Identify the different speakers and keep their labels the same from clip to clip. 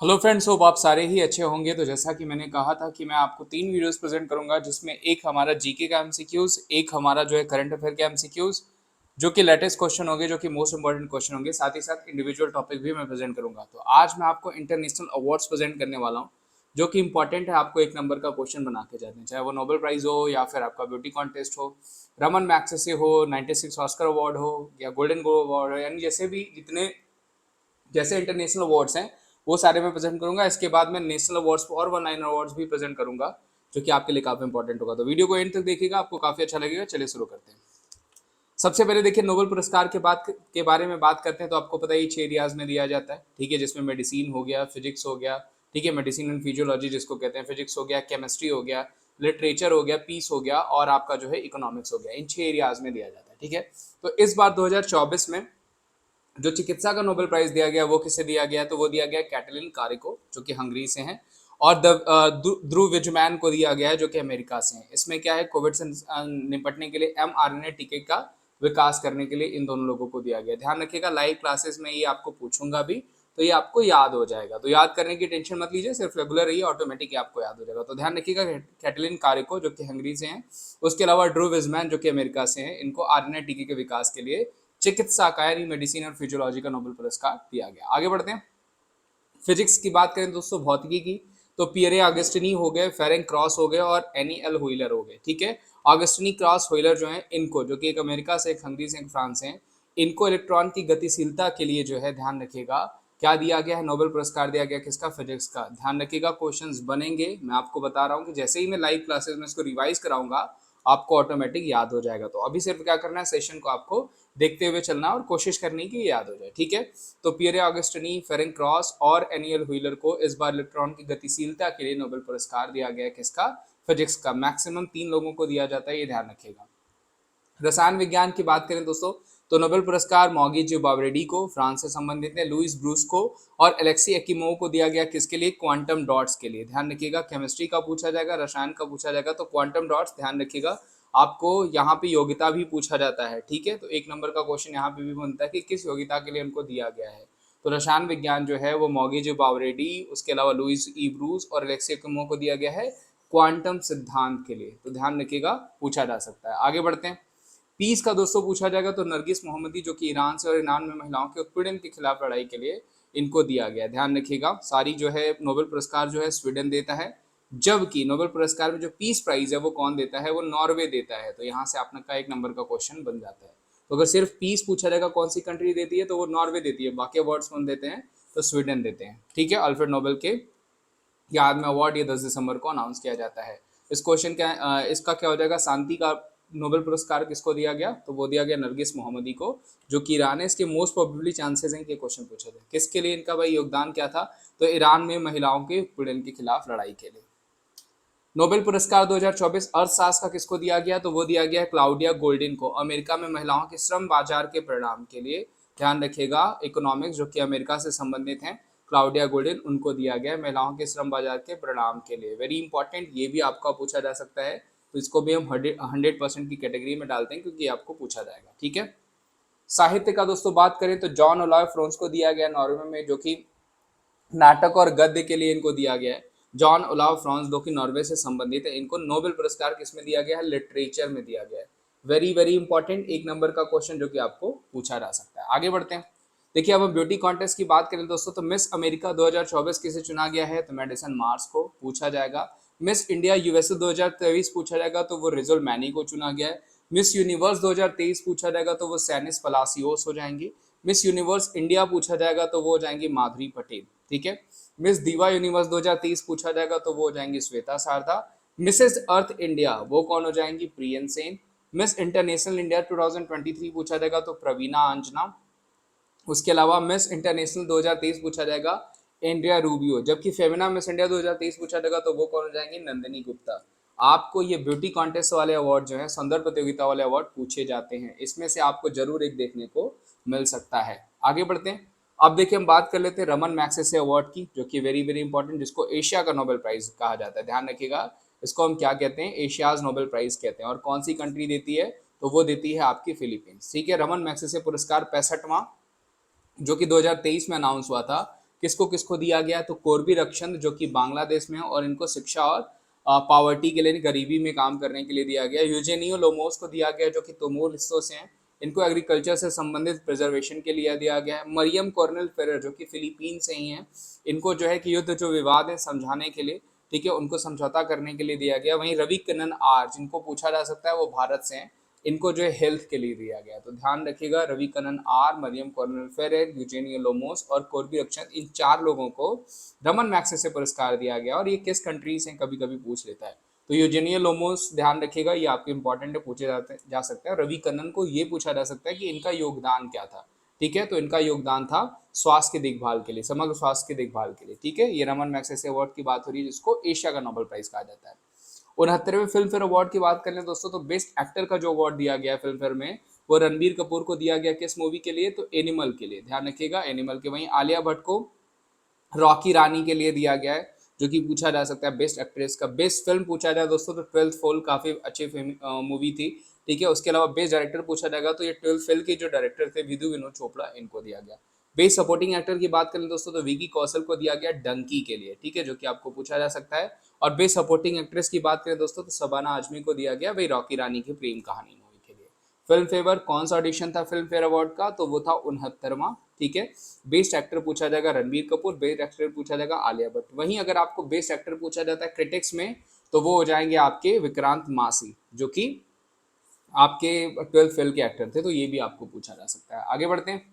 Speaker 1: Hello friends, hope आप सारे ही अच्छे होंगे। तो जैसा कि मैंने कहा था कि मैं आपको 3 वीडियोस प्रेजेंट करूंगा, जिसमें एक हमारा जीके का एमसीक्यूज, एक हमारा जो है करंट अफेयर के एमसीक्यूज, जो कि लेटेस्ट क्वेश्चन होंगे, जो कि मोस्ट इंपॉर्टेंट क्वेश्चन होंगे। साथ ही साथ इंडिविजुअल टॉपिक भी मैं प्रेजेंट करूंगा। तो आज मैं आपको इंटरनेशनल अवार्ड्स प्रेजेंट करने वाला हूँ, जो कि इंपॉर्टेंट है। आपको एक नंबर का क्वेश्चन बना के जाते हैं, चाहे वो नोबेल प्राइज हो या फिर आपका ब्यूटी कॉन्टेस्ट हो, रमन मैग्सेसे हो, 96 ऑस्कर अवार्ड हो या गोल्डन ग्लोब अवार्ड हो, यानी जैसे भी जितने जैसे इंटरनेशनल अवार्ड्स हैं वो सारे मैं प्रेजेंट करूंगा। इसके बाद मैं नेशनल अवार्ड्स और वन लाइन अवार्ड्स भी प्रेजेंट करूंगा, जो कि आपके लिए काफी इंपॉर्टेंट होगा। तो वीडियो को एंड तक देखिएगा, आपको काफी अच्छा लगेगा। चलिए शुरू करते हैं। सबसे पहले देखिए, नोबेल पुरस्कार के बारे में बात करते हैं। तो आपको पता ही 6 एरियाज में दिया जाता है, ठीक है, जिसमें मेडिसिन हो गया, फिजिक्स हो गया, ठीक है, मेडिसिन एंड फिजियोलॉजी जिसको कहते हैं, फिजिक्स हो गया, केमिस्ट्री हो गया, लिटरेचर हो गया, पीस हो गया, और आपका जो है इकोनॉमिक्स हो गया। इन 6 एरियाज में दिया जाता है, ठीक है। तो इस बार 2024 में जो चिकित्सा का नोबेल प्राइज दिया गया वो किसे दिया गया, तो वो दिया गया कैटलिन कार्य को, जो कि हंगरी से हैं। और ध्रुव विजमैन को दिया गया है, जो कि अमेरिका से हैं। इसमें क्या है, कोविड से निपटने के लिए mRNA टीके का विकास करने के लिए इन दोनों लोगों को दिया गया। ध्यान रखिएगा, लाइव क्लासेस में ये आपको पूछूंगा भी, तो ये आपको याद हो जाएगा। तो याद करने की टेंशन मत लीजिए, सिर्फ रेगुलर रहिए, ऑटोमेटिक आपको याद हो जाएगा। तो ध्यान रखिएगा, कैटलिन कार्य को, जो कि हंगरी से हैं। उसके अलावा ध्रुव विजमैन, जो कि अमेरिका से हैं, इनको आरएनए टीके के विकास के लिए चिकित्सा का यानी मेडिसिन और फिजियोलॉजी का नोबेल पुरस्कार दिया गया। आगे बढ़ते हैं। फिजिक्स की बात करें दोस्तों, भौतिकी की, तो पियरे ऑगस्टिनी हो गए, फेरेंग क्रॉस हो गए और एनी एल हुइलर हो गए, ठीक है। ऑगस्टिनी, क्रॉस, हुइलर जो है, इनको, जो कि एक अमेरिका से, एक हंगरी से, एक फ्रांस से, इनको इलेक्ट्रॉन की गतिशीलता के लिए जो है, ध्यान रखिएगा, क्या दिया गया है, नोबेल पुरस्कार दिया गया। किसका? फिजिक्स का। ध्यान रखिएगा, क्वेश्चंस बनेंगे। मैं आपको बता रहा हूँ कि जैसे ही मैं लाइव क्लासेस में इसको रिवाइज कराऊंगा, आपको ऑटोमेटिक याद हो जाएगा। तो अभी सिर्फ क्या करना है, सेशन को आपको देखते हुए चलना और कोशिश करनी कि याद हो जाए, ठीक है। तो पियरे ऑगस्टिनी, फेरेंग क्रॉस और एनियल व्हीलर को इस बार इलेक्ट्रॉन की गतिशीलता के लिए नोबेल पुरस्कार दिया गया। किसका? फिजिक्स का। मैक्सिमम 3 लोगों को दिया जाता है, ये ध्यान रखिएगा। रसायन विज्ञान की बात करें दोस्तों, तो नोबेल पुरस्कार मॉगी बावरेडी को, फ्रांस से संबंधित है, लुइस ब्रूस को और एलेक्सी एक्कीमोव को दिया गया। किसके लिए? क्वांटम डॉट्स के लिए। ध्यान रखिएगा, केमिस्ट्री का पूछा जाएगा, रसायन का पूछा जाएगा, तो क्वांटम डॉट्स ध्यान रखिएगा। आपको यहाँ पे योग्यता भी पूछा जाता है, ठीक है। तो एक नंबर का क्वेश्चन यहाँ पे भी बनता है कि किस योग्यता के लिए उनको दिया गया है। तो रसायन विज्ञान जो है वो मॉगी बावरेडी, उसके अलावा लुइस ई ब्रूस और एलेक्सी एक्कीमोव को दिया गया है क्वांटम सिद्धांत के लिए। तो ध्यान रखिएगा, पूछा जा सकता है। आगे बढ़ते हैं। पीस का दोस्तों पूछा जाएगा, तो नरगिस मोहम्मदी, जो कि ईरान से, और ईरान में महिलाओं के उत्पीड़न के खिलाफ लड़ाई के लिए इनको दिया गया। ध्यान रखिएगा, सारी जो है नोबेल पुरस्कार जो है स्वीडन देता है, जबकि नोबेल पुरस्कार में जो पीस प्राइज है वो कौन देता है, वो नॉर्वे देता है। तो यहाँ से आपका एक नंबर का क्वेश्चन बन जाता है। तो अगर सिर्फ पीस पूछा जाएगा कौन सी कंट्री देती है, तो वो नॉर्वे देती है। बाकी अवार्ड्स कौन देते हैं, तो स्वीडन देते हैं, ठीक है। अल्फ्रेड नोबेल के याद में अवार्ड ये 10 दिसंबर को अनाउंस किया जाता है। इस क्वेश्चन का इसका क्या हो जाएगा, शांति का नोबेल पुरस्कार किसको दिया गया, तो वो दिया गया नरगिस मोहम्मदी को, जो कि ईरान है। इसके मोस्ट प्रोबेबली चांसेस हैं कि क्वेश्चन पूछा जाए। किसके लिए इनका भाई योगदान क्या था, तो ईरान में महिलाओं के उत्पीड़न के खिलाफ लड़ाई के लिए। नोबेल पुरस्कार 2024 अर्थशास्त्र का किसको दिया गया, तो वो दिया गया है क्लाउडिया गोल्डिन को, अमेरिका में महिलाओं के श्रम बाजार के परिणाम के लिए। ध्यान रखिएगा, इकोनॉमिक्स, जो कि अमेरिका से संबंधित हैं, क्लाउडिया गोल्डिन, उनको दिया गया है महिलाओं के श्रम बाजार के परिणाम के लिए। वेरी इंपॉर्टेंट, ये भी आपका पूछा जा सकता है। तो इसको भी हम 100% की कैटेगरी में डालते हैं, क्योंकि आपको पूछा जाएगा, ठीक है। साहित्य का दोस्तों बात करें, तो जॉन ओलाव फ्रांस को दिया गया नॉर्वे में, जो कि नाटक और गद्य के लिए इनको दिया गया है। जॉन ओलाव फ्रांस, जो कि नॉर्वे से संबंधित है, इनको नोबेल पुरस्कार किसमें दिया गया है, लिटरेचर में दिया गया है। वेरी वेरी इंपॉर्टेंट, एक नंबर का क्वेश्चन जो कि आपको पूछा जा सकता है। आगे बढ़ते हैं। देखिए, अब हम ब्यूटी कॉन्टेस्ट की बात करें दोस्तों, तो मिस अमेरिका 2024 किसे चुना गया है, तो मेडिसन मार्स को पूछा जाएगा। मिस इंडिया यूएसए 2023 पूछा जाएगा, तो वो रिजल मैनी को चुना गया है। मिस यूनिवर्स 2023 पूछा जाएगा, तो वो सैनिस पलासियोस हो जाएंगी। मिस यूनिवर्स इंडिया पूछा जाएगा, तो वो हो जाएंगी माधुरी पटेल, ठीक है। मिस दीवा यूनिवर्स 2023 पूछा जाएगा, तो वो हो जाएंगी श्वेता शारदा। मिसेस अर्थ इंडिया वो कौन हो जाएंगी, prion Sen. Miss international India 2023 पूछा जाएगा, तो प्रवीणा अंजना। उसके अलावा मिस इंटरनेशनल 2023 पूछा जाएगा, एंड्रिया रूबियो। जबकि फेमिना मिस इंडिया 2023 पूछा जाएगा, तो वो कौन हो जाएंगी, नंदिनी गुप्ता। आपको ये ब्यूटी कॉन्टेस्ट वाले अवार्ड जो है, सौंदर्य प्रतियोगिता वाले अवार्ड पूछे जाते हैं, इसमें से आपको जरूर एक देखने को मिल सकता है। आगे बढ़ते हैं। अब देखिए, हम बात कर लेते हैं रमन मैग्सेसे अवार्ड की, जो कि वेरी वेरी इंपॉर्टेंट, जिसको एशिया का नोबेल प्राइज कहा जाता है। ध्यान रखिएगा, इसको हम क्या कहते हैं, एशियाज नोबेल प्राइज कहते हैं। और कौन सी कंट्री देती है, तो वो देती है आपकी फिलीपींस, ठीक है। रमन मैग्सेसे पुरस्कार 65वां, जो कि 2023 में अनाउंस हुआ था, किसको किसको दिया गया, तो कोरबी रक्षण जो कि बांग्लादेश में है और इनको शिक्षा और पावर्टी के लिए, गरीबी में काम करने के लिए दिया गया। यूजेनियो लोमोस को दिया गया जो कि तमोल हिस्सों से हैं, इनको एग्रीकल्चर से संबंधित प्रिजर्वेशन के लिए दिया गया है। मरियम कॉर्नेल फेरर जो कि फिलीपीन से ही हैं, इनको जो है कि युद्ध जो विवाद है समझाने के लिए, ठीक है, उनको समझौता करने के लिए दिया गया। वहीं रवि कन्नन आर जिनको पूछा जा सकता है वो भारत से हैं, इनको जो है हेल्थ के लिए दिया गया। तो ध्यान रखिएगा, Ravi Kannan R, Mariam Cornell Ferrer, Eugenio Lomos और कोरबी रक्षण, इन 4 लोगों को रमन मैग्सेसे पुरस्कार दिया गया। और ये किस कंट्री से कभी कभी पूछ लेता है, तो यूजेनियो लोमोस ध्यान रखिएगा, ये आपके इंपॉर्टेंट है, पूछे जा सकता है। रवि कन्नन को ये पूछा जा सकता है कि इनका योगदान क्या था, ठीक है, तो इनका योगदान था स्वास्थ्य की देखभाल के लिए, समग्र स्वास्थ्य की देखभाल के लिए, ठीक है। ये रमन मैग्सेसे अवार्ड की बात हो रही है, जिसको एशिया का नोबेल प्राइज कहा जाता है। 69वें फिल्म फेयर अवार्ड की बात करें दोस्तों, तो बेस्ट एक्टर का जो अवार्ड दिया गया फिल्म फेयर में, वो रणबीर कपूर को दिया गया। किस मूवी के लिए, तो एनिमल के लिए, ध्यान रखिएगा, एनिमल के। वहीं आलिया भट्ट को रॉकी रानी के लिए दिया गया है, जो कि पूछा जा सकता है बेस्ट एक्ट्रेस का। बेस्ट फिल्म पूछा जाए दोस्तों तो 12th फेल काफी अच्छी मूवी थी, ठीक है। उसके अलावा बेस्ट डायरेक्टर पूछा जाएगा तो ये 12th फेल के जो डायरेक्टर थे विधु विनोद चोपड़ा, इनको दिया गया। बेस्ट सपोर्टिंग एक्टर की बात करें दोस्तों तो विकी कौशल को दिया गया डंकी के लिए, ठीक है, जो कि आपको पूछा जा सकता है। और बेस्ट सपोर्टिंग एक्ट्रेस की बात करें दोस्तों तो शबाना आजमी को दिया गया, वही रॉकी रानी की प्रेम कहानी मूवी के लिए। फिल्म फेवर कौन सा ऑडिशन था फिल्म फेयर अवार्ड का, तो वो था 69वां, ठीक है। बेस्ट एक्टर पूछा जाएगा रणबीर कपूर, बेस्ट एक्टर पूछा जाएगा आलिया भट्ट। वहीं अगर आपको बेस्ट एक्टर पूछा जाता है क्रिटिक्स में, तो वो हो जाएंगे आपके विक्रांत मासी, जो कि आपके 12th फेल के एक्टर थे, तो ये भी आपको पूछा जा सकता है। आगे बढ़ते हैं।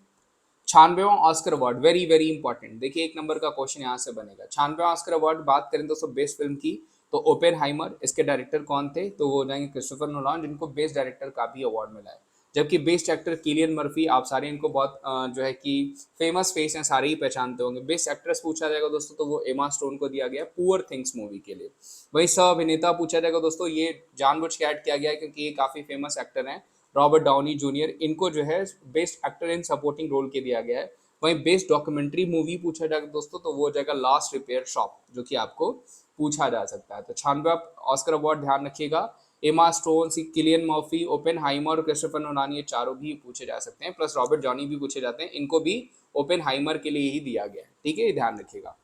Speaker 1: 96वां Oscar award, very very important, देखिए 1 नंबर का क्वेश्चन यहाँ से बनेगा। 96वां ऑस्कर अवार्ड बात करें दोस्तों बेस्ट फिल्म की, तो ओपेनहाइमर, इसके डायरेक्टर कौन थे, तो वो हो जाएंगे क्रिस्टोफर नोलान, जिनको बेस्ट डायरेक्टर का भी अवार्ड मिला है। जबकि बेस्ट एक्टर किलियन मर्फी, आप सारे इनको बहुत जो है कि फेमस फेस हैं, सारे ही पहचानते होंगे। बेस्ट एक्ट्रेस पूछा जाएगा दोस्तों तो वो एमा स्टोन को दिया गया पुअर थिंग्स मूवी के लिए। वही सह अभिनेता पूछा जाएगा दोस्तों, ये जानबूझ के ऐड किया गया है क्योंकि ये काफी फेमस एक्टर हैं, रॉबर्ट डाउनी जूनियर, इनको जो है best actor in supporting role के दिया गया है। वहीं बेस्ट डॉक्यूमेंट्री मूवी पूछा जाएगा दोस्तों तो वो हो जाएगा लास्ट रिपेयर शॉप, जो कि आपको पूछा जा सकता है। तो 96वां ऑस्कर अवार्ड ध्यान रखिएगा, Emma Stone, Cillian Murphy, Oppenheimer और क्रिस्टोफर नोलान, ये चारों भी पूछे जा सकते हैं, प्लस रॉबर्ट जॉनी भी पूछे जाते हैं, इनको भी ओपेनहाइमर के लिए ही दिया गया है, ठीक है, ध्यान रखिएगा।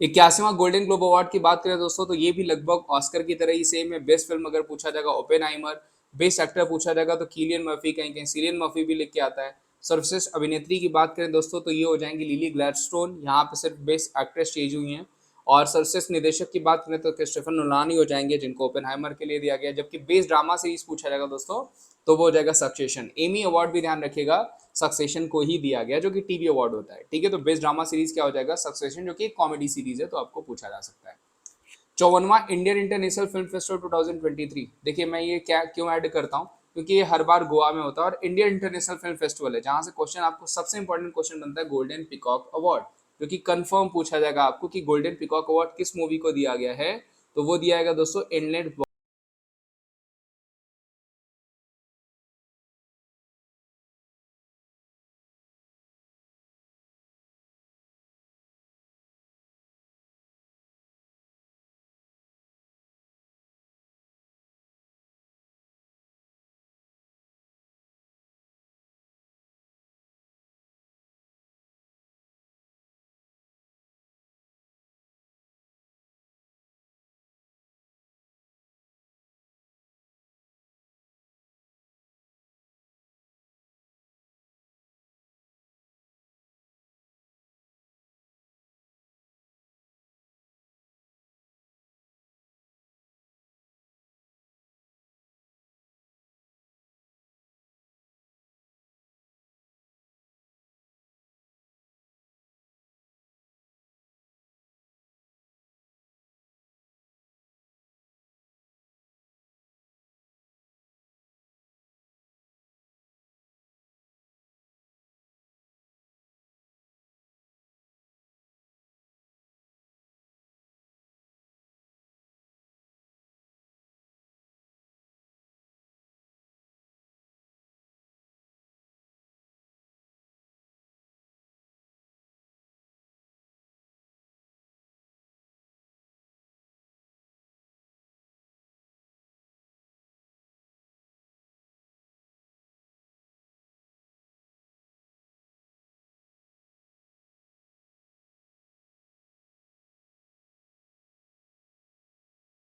Speaker 1: 81वां गोल्डन ग्लोब अवार्ड की बात करें दोस्तों तो ये भी लगभग ऑस्कर की तरह ही सेम है। बेस्ट फिल्म अगर पूछा जाएगा ओपेनहाइमर, बेस्ट एक्टर पूछा जाएगा तो किलियन मर्फी, कहीं कहीं सिलियन मर्फी भी लिख के आता है। सर्वश्रेष्ठ अभिनेत्री की बात करें दोस्तों तो ये हो जाएंगी लिली ग्लैडस्टोन, यहाँ पे सिर्फ बेस्ट एक्ट्रेस चेंज हुई हैं। और सर्वश्रेष्ठ निदेशक की बात करें तो क्रिस्टोफर नोलान ही हो जाएंगे, जिनको ओपेनहाइमर के लिए दिया गया। जबकि बेस्ट ड्रामा सीरीज पूछा जाएगा दोस्तों तो वो हो जाएगा सक्सेशन। एमी अवार्ड भी ध्यान रखिएगा, सक्सेशन को ही दिया गया, जो कि टीवी अवार्ड होता है, ठीक है। तो बेस्ट ड्रामा सीरीज क्या हो जाएगा, सक्सेशन, जो कि एक कॉमेडी सीरीज है, तो आपको पूछा जा सकता है। 54वां इंडियन इंटरनेशनल फिल्म फेस्टिवल 2023, देखिए मैं ये क्या क्यों ऐड करता हूँ, क्योंकि ये हर बार गोवा में होता है और इंडियन इंटरनेशनल फिल्म फेस्टिवल है, जहां से क्वेश्चन आपको सबसे इंपॉर्टेंट क्वेश्चन बनता है गोल्डन पिकॉक अवार्ड, जो कि कंफर्म पूछा जाएगा आपको कि गोल्डन पिकॉक अवार्ड किस मूवी को दिया गया है, तो वो दिया जाएगा दोस्तों इनलैंड